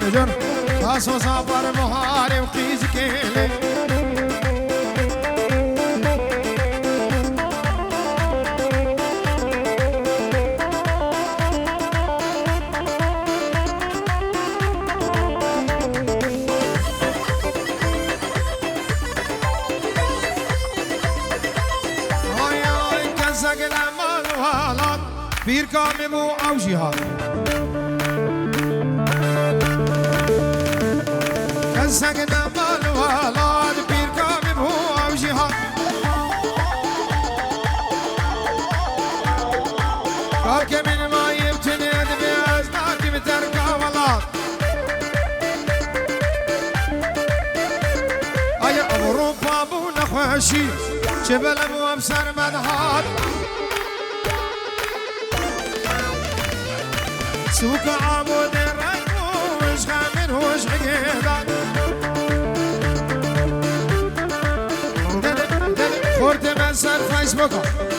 مجر تاسو صبر مهاري وقيز كيلي بیر کام مو او جهاد کسک نمال والاد بیر کام مو او جهاد کاک من ما یبتنید بیاز ناکی بترکا والاد آیا اوروپا بو نخوشی جبل مو ابسر مدهاد سوق عمود الرجو وش خامن وش عقيدان خورت مسر فيسبوك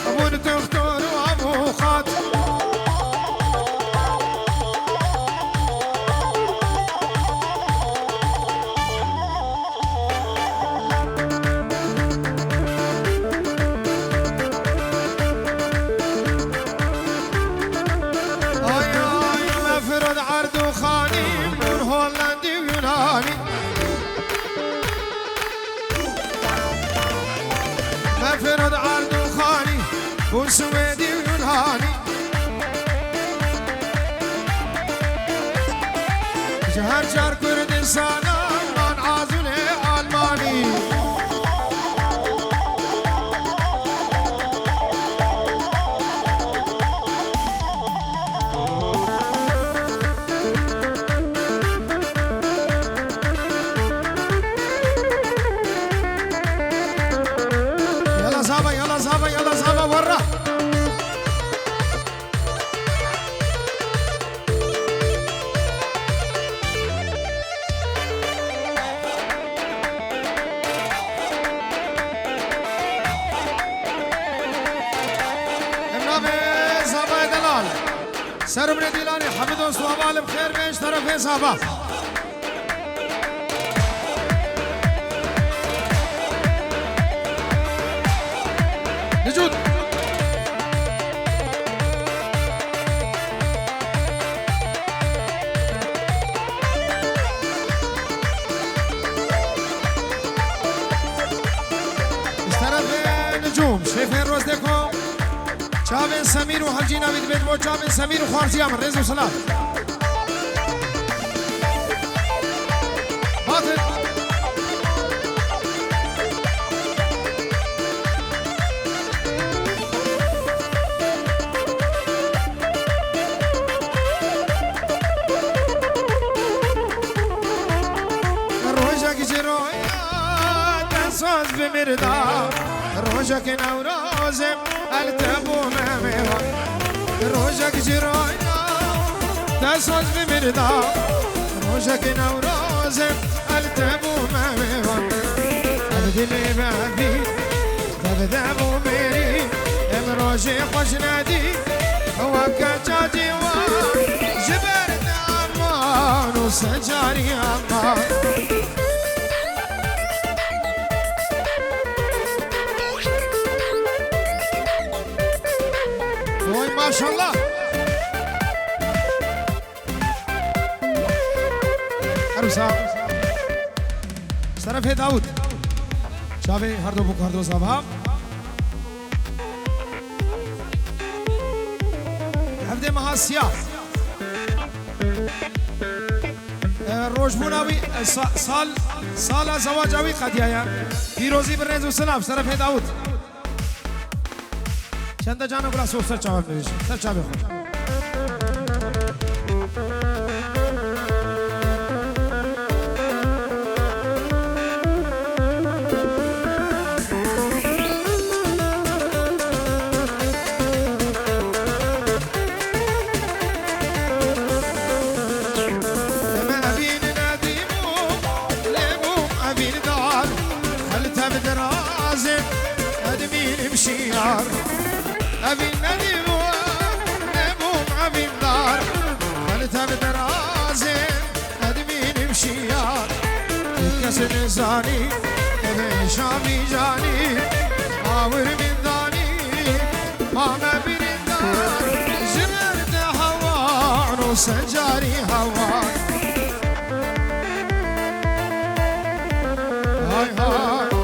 ابو دكتور وابو خاط فرد عرض خاني وسويدي ويوناني جهر جار كردستان من عازل ألماني يلا صابة ورا النبي صابة دلال سر من ديلاني حمد وصوابال بخير بيش طرفين صابة نجود اشترف نجوم شايفين روز ديكو شابين سمير وحجينا بيت بيت بو شابين سمير وخارجي عمر رزق وسلام باطل صوت بمردا روجك نوروزم التبو مميوان روجك جرويا تصوت بمردا روجك نوروزم التبو مميوان أبدني بابي تبدأ ميري امروجي خوش نادي هو كجاجي وجبرنا أمان وسجاري أمان ما شاء الله عروسا طرف داود شابه هر دو بوک هر دو صاحب هفته مهاسیا روشبوناوی سال زواجاوی قدیایا پیروزی برنز و سلام طرف داود چند جانو گلا سر چاول میشه سر چاول خود أبي الندم حسن زاني شامي جاني آور من داني ما برندان جرد هوان وسجاري هوان هاي هاي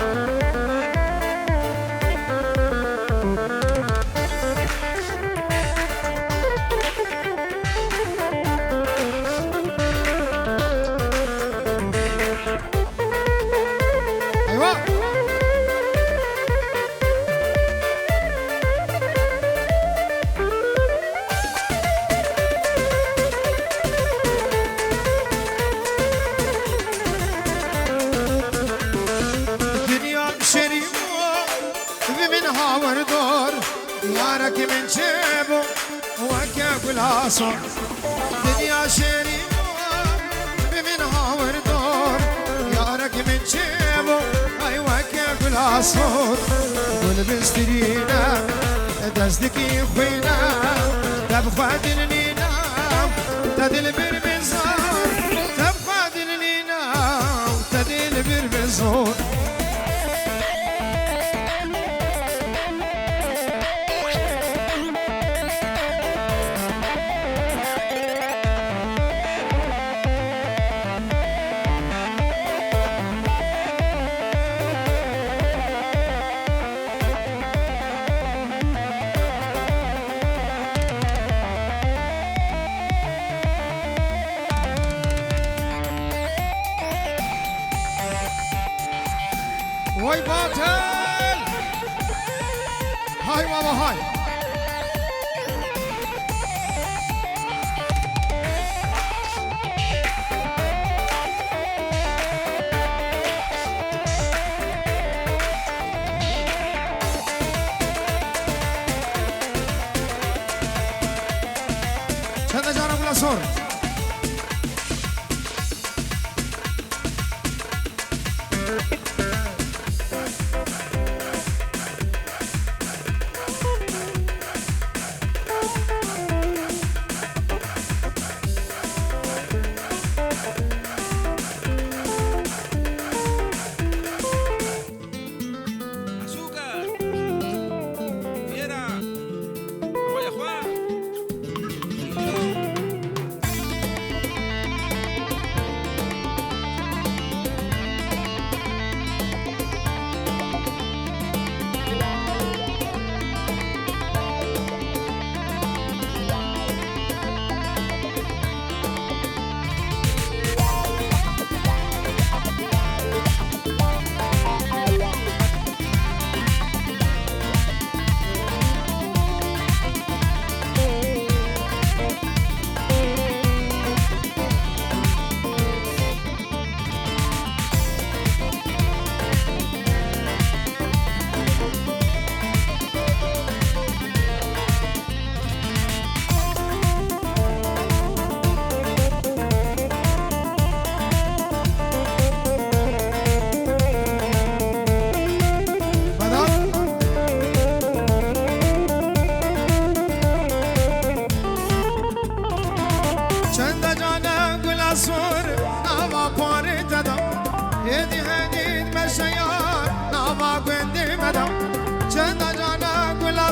يارك من جيبه وكاك العصر دنيا شريمة بمن هاور دور يارك من جيبه اي وكاك العصر قول بسترينا دزدكي خوينا تبخوا دلنينا تدل برمزار تبخوا دلنينا تدل برمزار وای باطل های بابا های چند جانم گلاسور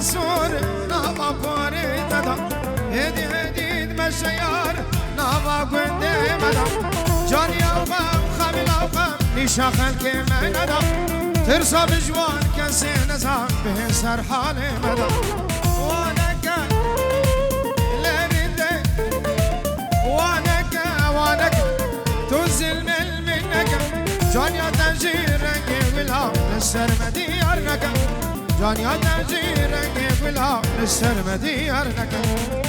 سور نابا پاره دادم هدی هدید مشیار نابا گنده مدام جانی آقام خمیل آقام نیشا خلک من ندام ترسا بجوان کسی نزام به سر حال مدام وانکا لرنده وانکا تو ظلم المنکا جانی تنجیر رنگی بلا لسر مدیار نکا جانی تنجیر رنگی بلا لسر مدیار نکا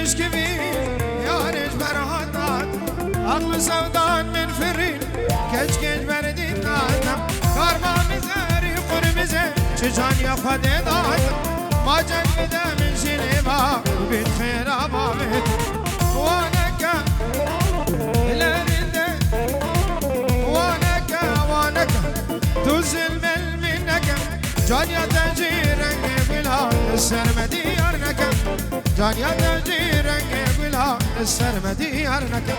تشكبي يا رج برهاتات عقل سودان من فرين كج بردي ناتم كارما مزاري قرمزي شجان يا خدي داتم ما جنبده من شنبا بيت خير أبامت وانكا لرنده وانكا تزل منك جان يا تجيرنك بلا السرمدي يرنك جان يا تجيرنك بلا السرمدي يرنك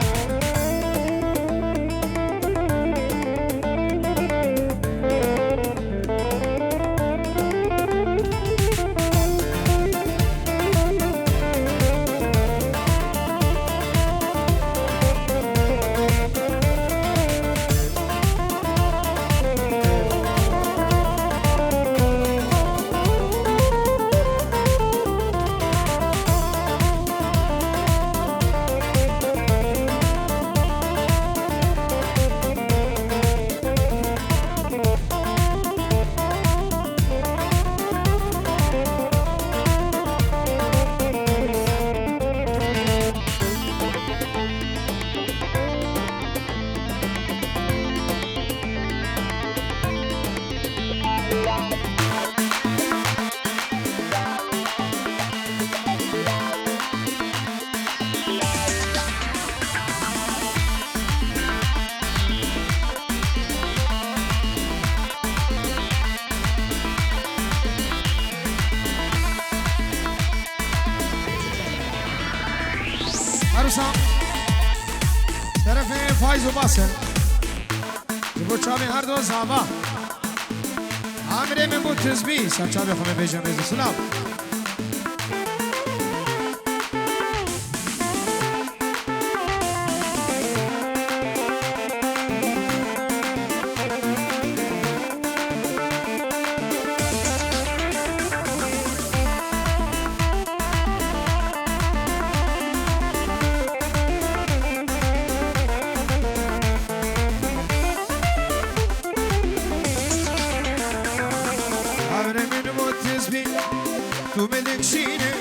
عروسان طرف فایز و باسل جبو چاوی هر دو زابا عامره من بود تزبی سر چاوی خمه بیجم ریزو سلام تو بدکشینه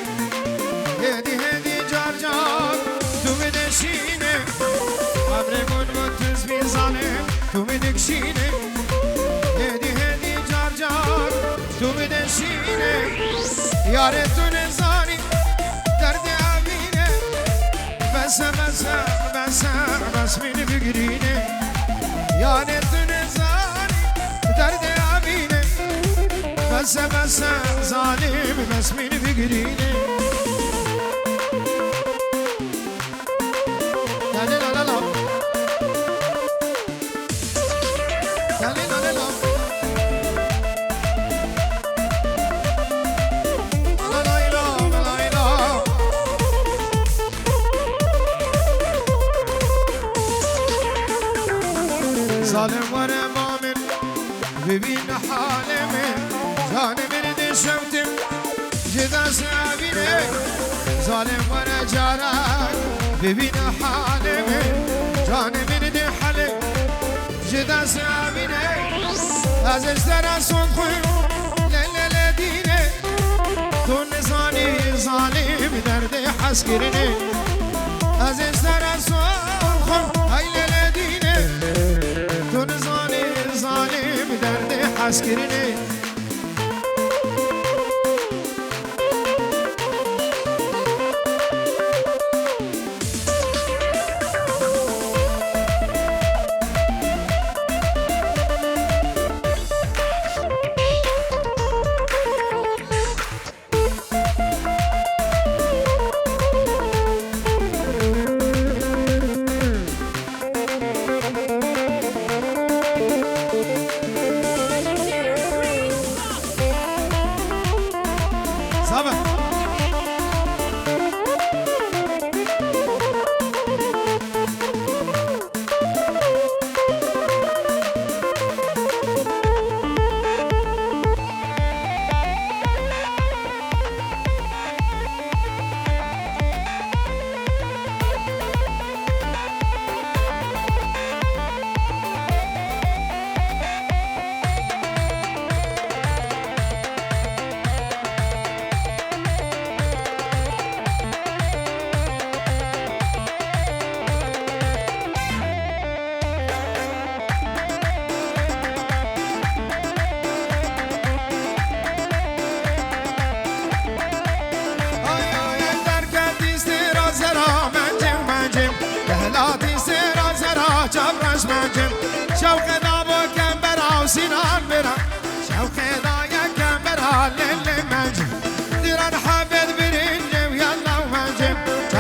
هدی هدی جار جار تو بدشینه عمرمون متزبی ظالم تو بدکشینه هدی هدی جار جار تو بدشینه یاره تو نزانی درد عبینه بس منی بگرینه یاره تو نزانی درد عبینه بس ظالم بس من بقريني لا لا لا لا لا لا لا لا ظالم وانا مؤمن ببين حالمي جان من دشمتم جدا سابيني ظالم وانا جارك ببين حالمي جان من دي حلم جدا سابيني از اشترى صدخي للا ديني دون نزاني ظالم درد حسكرني از اشترى صدخي هاي للا ديني دون نزاني ظالم درد حسكرني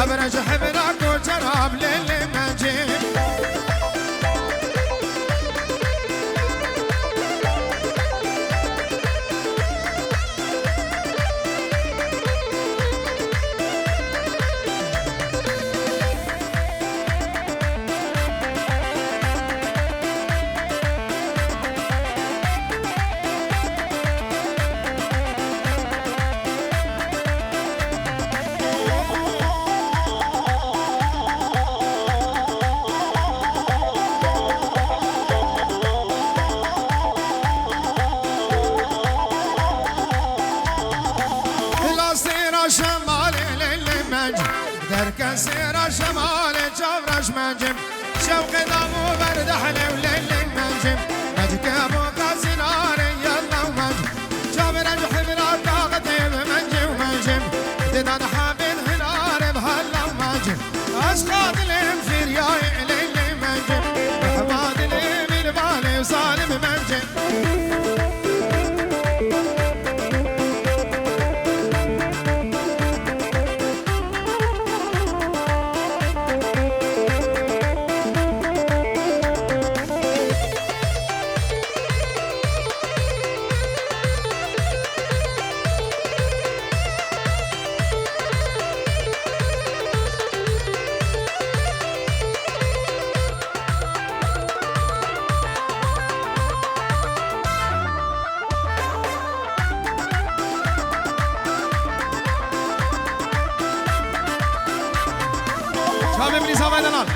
شبرج حبرك وجراب للمجيب درك سيرة شمال جبرش منجم شوق دامو برد حلو ليل منجم مجك ابو قاسنار يلا ومنجم جبرش حبرا طاقتي بمنجم ومنجم ددان حابين هنار بهلا ومنجم اشخاط الانفير يا ليل منجم حماد الامين بالي وصالم منجم شباب ابن سامي دلال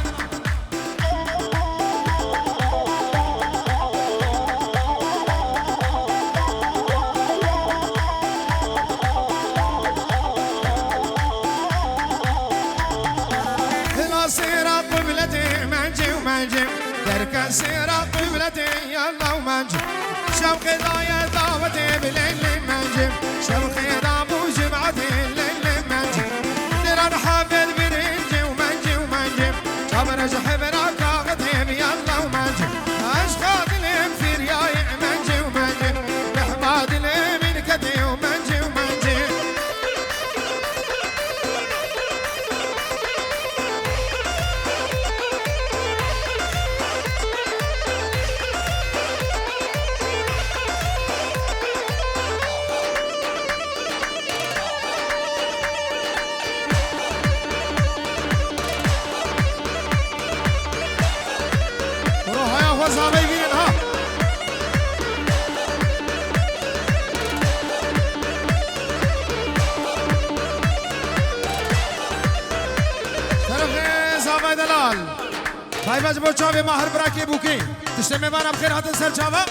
السيرة قبلتي منجي ومنجي درك السيرة قبلتي يلا ومنجي شوقي ضايع دعوتي بالليل منجي شوقي ضابو جمعتي الليل منجي دران حافظ برنجي ومنجي ومنجي شبرج حبرك اغتيب يلا ومنجي اشخاط الانفير يا منجي ومنجي بحماد الامين كتي ومنجي ومنجي भाई बज बो चावे माहर बरा के बुके तिश्ते में बार खैर हाथ सर चावा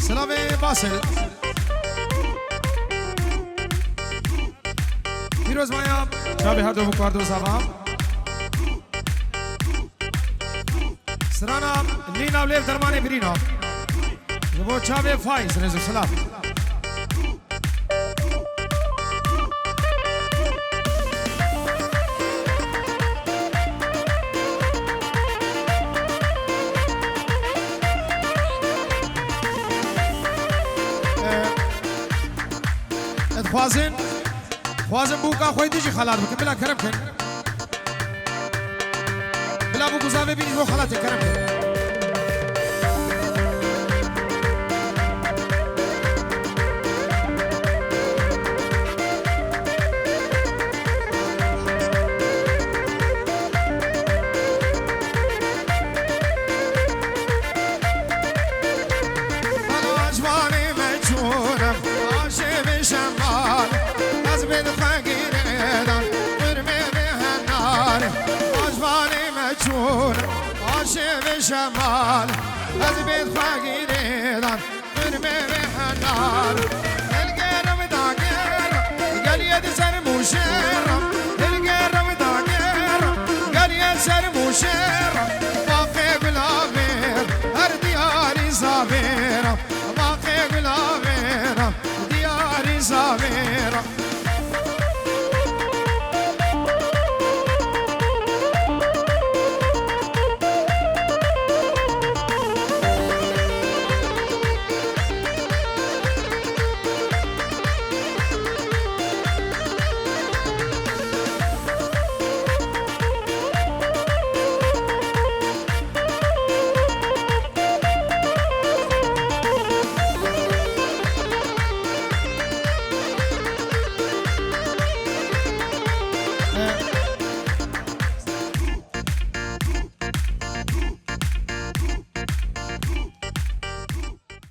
سلامي باسل فيروز مايا شابي هردو بكاردو صافا سرانا لينا وليف درماني برينا نبو شابي فايز رزو سلام خوازن بوكا خوي ديجي خلات بكم بلا كرم كن بلا بوكو زافي بيني بو خلات كرم كن عاشق شمال از بيت فقيريدان برمي بحنان القلب داقر قال يد سر مشير